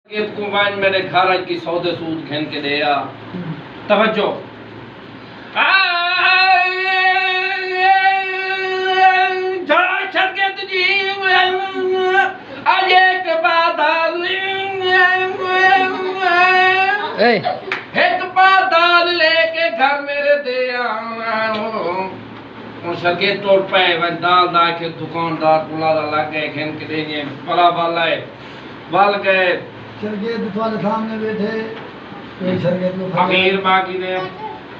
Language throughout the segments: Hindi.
कुमाइन मेरे घर की सौदे सूद घेन के दिया तवज्जो शरकत जी आज एक बादल लेके घर मेरे दे शरकत तोड़ पे दाल दा के दुकानदार बुला लग गए घेन के दे पला वाला है वाल गए शरकत तुम्हारे सामने बैठे कोई शरकत को अमीर बाकी ने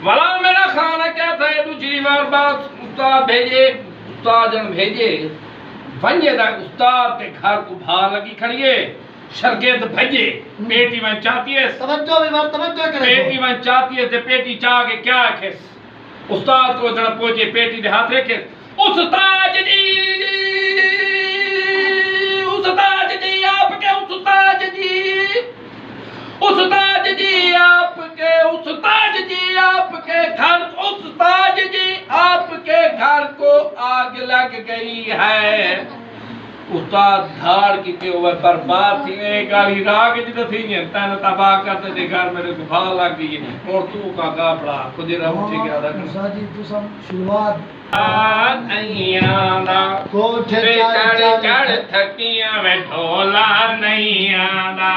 वाला मेरा खाना क्या था ये दूसरी बार बात उस्ताद भेजे उस्ताद जन भेजे वंजे दा उस्ताद के घर को भा लगी खड़िए शरकत भेजे पेटी में चाहती है तवज्जो भी बात तवज्जो करे पेटी में चाहती है ते पेटी चाह के क्या है उस्ताद को जन पहुंचे पेटी दे हाथ रखे उस्ताद जी आपके उस्ताद जी आपके घर को आग लग गई है उस्ताद धाड़ की के वो बर्बाद थी ने गाली राग जी थी ने तन तबाह करते थे घर मेरे को भा लग गई और तू का गापड़ा खुद ही रह उठे गया था मुसा जी तू सब शुरुआत आंदा कोठे चढ़ थकिया में ढोला नहीं आंदा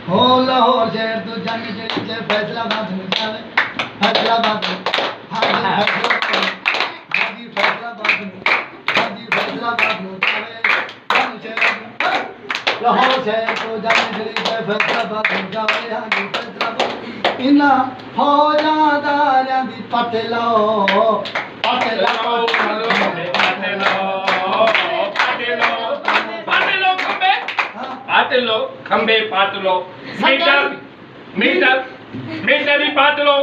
हो लाहौर शहर तो जाने के फैसलाबाद में जावे फैसलाबाद हाजी फैसलाबाद में लाहौर शहर तो जाने के फैसलाबाद में जावे हाजी फैसलाबाद इना फौजादारियां दी पट लो खंबे पाट लो मीटर भी पाट लो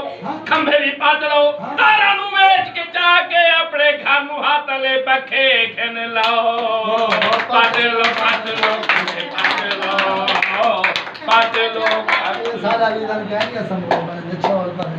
खंबे भी पाट लो तारा नु वेच के जाके अपने घर नु हाथ ले बखे खन लो पाट लो खंबे पाट लो सारा ये कह दिया समझो मैंने छोड़ पर